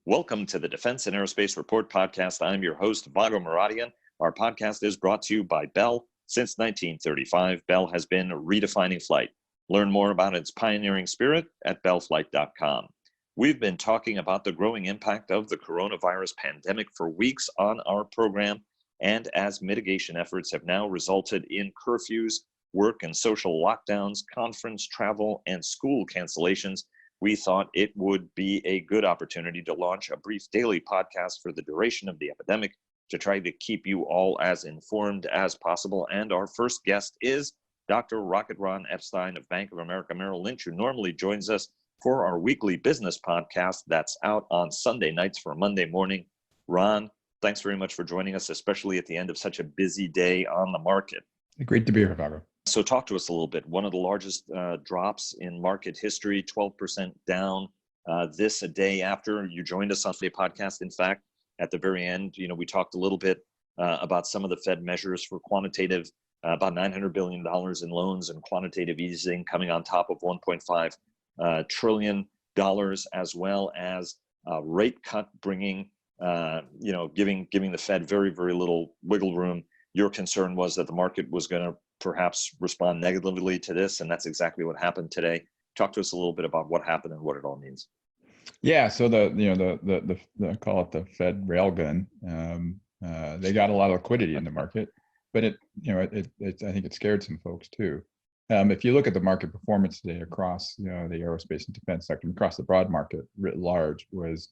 Welcome to the Defense and Aerospace Report podcast. I'm your host, Vago Muradian. Our podcast is brought to you by Bell. Since 1935, Bell has been redefining flight. Learn more about its pioneering spirit at bellflight.com. We've been talking about the growing impact of the coronavirus pandemic for weeks on our program, and as mitigation efforts have now resulted in curfews, work and social lockdowns, conference travel, and school cancellations, we thought it would be a good opportunity to launch a brief daily podcast for the duration of the epidemic to try to keep you all as informed as possible. And our first guest is Dr. Rocket Ron Epstein of Bank of America Merrill Lynch, who normally joins us for our weekly business podcast that's out on Sunday nights for Monday morning. Ron, thanks very much for joining us, especially at the end of such a busy day on the market. Great to be here, Vago. So talk to us a little bit. One of the largest drops in market history, 12% down this a day after you joined us on the podcast. In fact, at the very end, we talked a little bit about some of the Fed measures for quantitative, about $900 billion in loans and quantitative easing coming on top of $1.5 trillion, as well as rate cut bringing, giving the Fed very, very little wiggle room. Your concern was that the market was going to perhaps respond negatively to this, and that's exactly what happened today. Talk to us a little bit about what happened and what it all means. Yeah, so the call it the Fed railgun. They got a lot of liquidity in the market, but I think it scared some folks too. If you look at the market performance today across the aerospace and defense sector, across the broad market writ large, was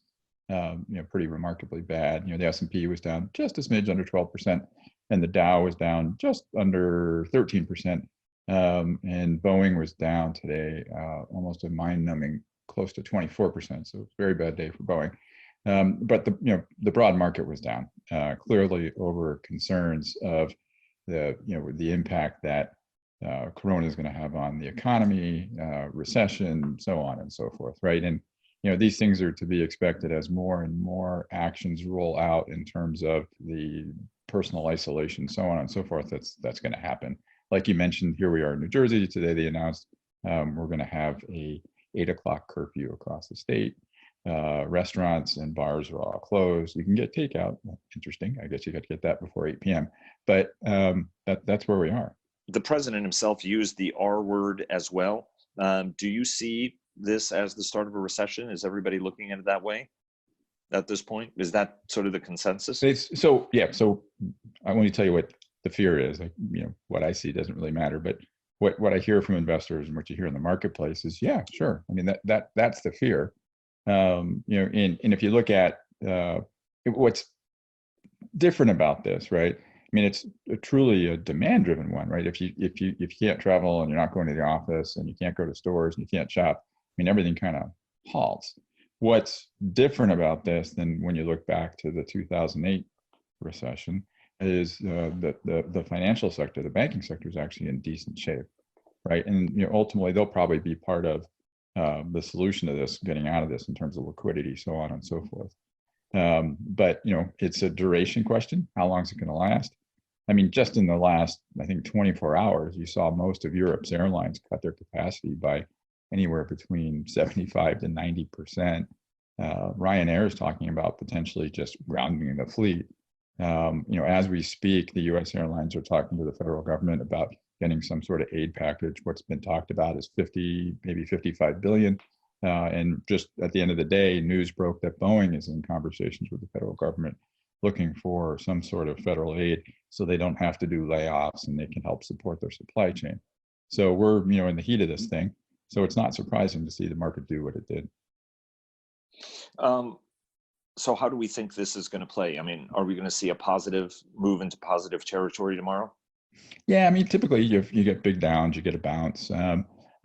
pretty remarkably bad. The S&P was down just a smidge under 12%. And the Dow was down just under 13%. And Boeing was down today almost a mind-numbing close to 24%. So it's a very bad day for Boeing. But the broad market was down, clearly over concerns of the impact that Corona is going to have on the economy, recession, so on and so forth, right? And these things are to be expected as more and more actions roll out in terms of the personal isolation, so on and so forth. That's going to happen. Like you mentioned, here we are in New Jersey today. They announced we're going to have a 8 o'clock curfew across the state. Restaurants and bars are all closed. You can get takeout. Interesting. I guess you got to get that before 8 p.m. But that's where we are. The president himself used the R word as well. Do you see this as the start of a recession? Is everybody looking at it that way at this point? Is that sort of the consensus? So I want to tell you what the fear is. What I see doesn't really matter, but what I hear from investors and what you hear in the marketplace is, yeah, sure. I mean, that's the fear. And if you look at what's different about this, right? I mean, it's truly a demand-driven one, right? If you can't travel and you're not going to the office and you can't go to stores and you can't shop, I mean, everything kind of halts. What's different about this than when you look back to the 2008 recession is that the financial sector, the banking sector, is actually in decent shape, right? And ultimately, they'll probably be part of the solution to this, getting out of this in terms of liquidity, so on and so forth. But it's a duration question. How long is it going to last? I mean, just in the last, I think, 24 hours, you saw most of Europe's airlines cut their capacity by anywhere between 75 to 90%. Ryanair is talking about potentially just grounding the fleet. As we speak, the U.S. airlines are talking to the federal government about getting some sort of aid package. What's been talked about is 50, maybe 55 billion. And just at the end of the day, news broke that Boeing is in conversations with the federal government looking for some sort of federal aid so they don't have to do layoffs and they can help support their supply chain. So we're, in the heat of this thing. So it's not surprising to see the market do what it did. So how do we think this is going to play? I mean, are we going to see a positive move into positive territory tomorrow? Yeah, I mean, typically you get big downs, you get a bounce.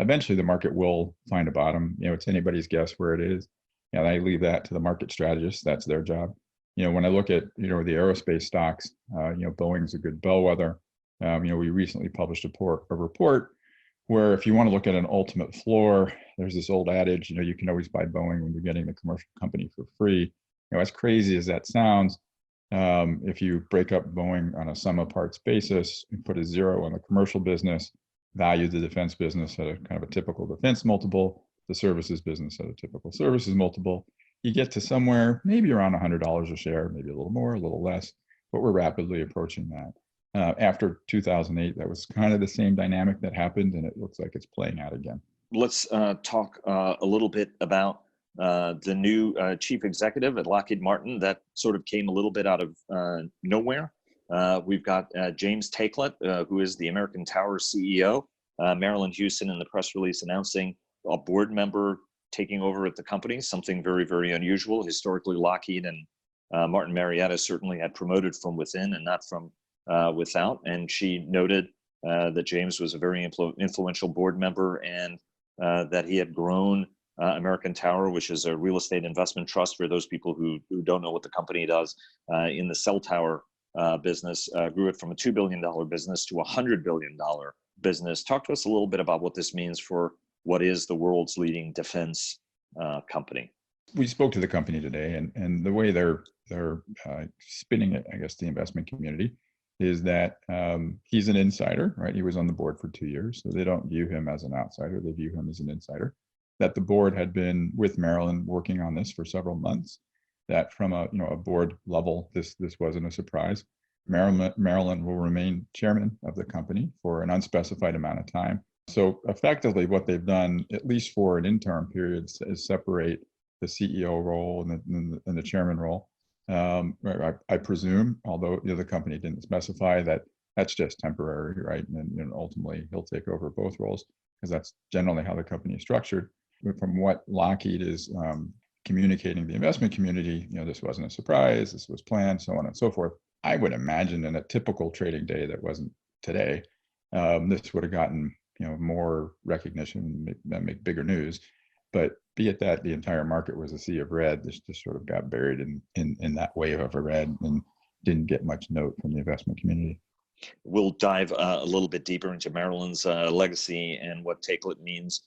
Eventually the market will find a bottom. It's anybody's guess where it is. And I leave that to the market strategists. That's their job. When I look at, the aerospace stocks, Boeing's a good bellwether. We recently published a report where if you want to look at an ultimate floor, there's this old adage, you can always buy Boeing when you're getting the commercial company for free. As crazy as that sounds, if you break up Boeing on a sum of parts basis and put a zero on the commercial business, value the defense business at a kind of a typical defense multiple, the services business at a typical services multiple, you get to somewhere maybe around $100 a share, maybe a little more, a little less, but we're rapidly approaching that. After 2008, that was kind of the same dynamic that happened, and it looks like it's playing out again. Let's talk a little bit about the new chief executive at Lockheed Martin that sort of came a little bit out of nowhere. We've got James Taiclet, who is the American Tower CEO, Marillyn Hewson in the press release announcing a board member taking over at the company, something very, very unusual. Historically, Lockheed and Martin Marietta certainly had promoted from within and not from without. And she noted that James was a very influential board member and that he had grown American Tower, which is a real estate investment trust for those people who don't know what the company does in the cell tower business, grew it from a $2 billion business to a $100 billion business. Talk to us a little bit about what this means for what is the world's leading defense company. We spoke to the company today, and the way they're spinning it, I guess, the investment community, is that he's an insider, right? He was on the board for 2 years, so they don't view him as an outsider. They view him as an insider. That the board had been with Marillyn working on this for several months. That from a board level, this wasn't a surprise. Marillyn will remain chairman of the company for an unspecified amount of time. So effectively, what they've done, at least for an interim period, is separate the CEO role and the chairman role. I presume, although the company didn't specify, that that's just temporary, right? And ultimately, he'll take over both roles because that's generally how the company is structured. But from what Lockheed is communicating to the investment community, this wasn't a surprise. This was planned, so on and so forth. I would imagine in a typical trading day that wasn't today, this would have gotten more recognition, make bigger news. But be it that the entire market was a sea of red, this just sort of got buried in that wave of a red and didn't get much note from the investment community. We'll dive a little bit deeper into Marillyn's legacy and what Taiclet means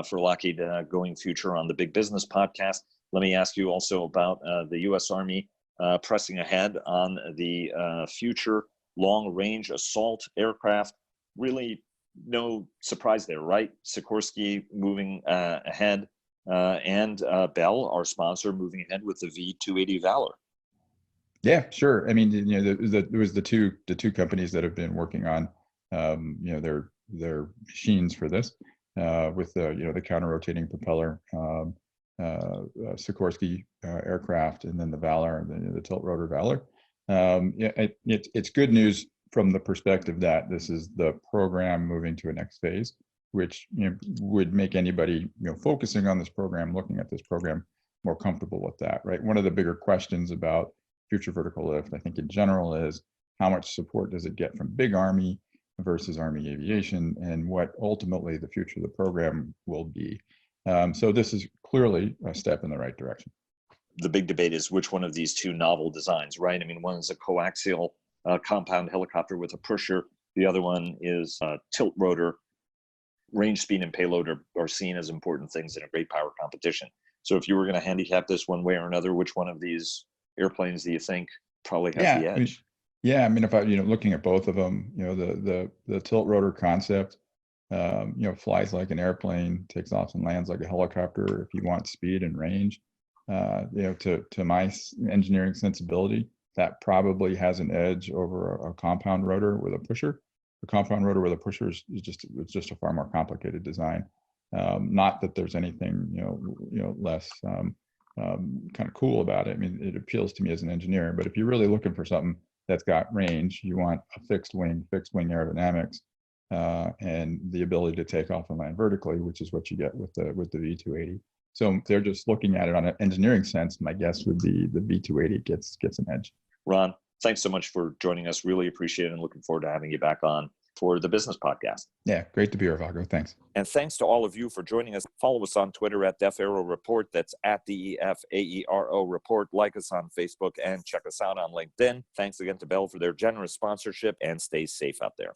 for Lockheed going future on the Big Business podcast. Let me ask you also about the U.S. Army pressing ahead on the future long-range assault aircraft. Really no surprise there, right? Sikorsky moving ahead and Bell, our sponsor, moving ahead with the V-280 Valor. Yeah, sure. I mean, there was the two companies that have been working on their machines for this with the counter-rotating propeller Sikorsky aircraft, and then the Valor, the tiltrotor Valor. It's good news from the perspective that this is the program moving to a next phase, which would make anybody focusing on this program, looking at this program, more comfortable with that, right? One of the bigger questions about future vertical lift, I think in general, is how much support does it get from big Army versus Army aviation, and what ultimately the future of the program will be. So this is clearly a step in the right direction. The big debate is which one of these two novel designs, right? I mean, one is a coaxial compound helicopter with a pusher. The other one is a tilt rotor. Range, speed, and payload are seen as important things in a great power competition. So if you were going to handicap this one way or another, which one of these airplanes do you think probably has the edge? If I, looking at both of them, the tilt rotor concept, flies like an airplane, takes off and lands like a helicopter. If you want speed and range, to my engineering sensibility, that probably has an edge over a compound rotor with a pusher. The compound rotor with a pusher is just a far more complicated design. Not that there's anything less kind of cool about it. I mean, it appeals to me as an engineer. But if you're really looking for something that's got range, you want a fixed wing aerodynamics, and the ability to take off and land vertically, which is what you get with the V-280. So they're just looking at it on an engineering sense. My guess would be the V-280 gets an edge. Ron, thanks so much for joining us. Really appreciate it, and looking forward to having you back on for the Business Podcast. Yeah, great to be here, Vago. Thanks. And thanks to all of you for joining us. Follow us on Twitter at DEFAERO Report. That's at DEFAERO Report. Like us on Facebook and check us out on LinkedIn. Thanks again to Bell for their generous sponsorship, and stay safe out there.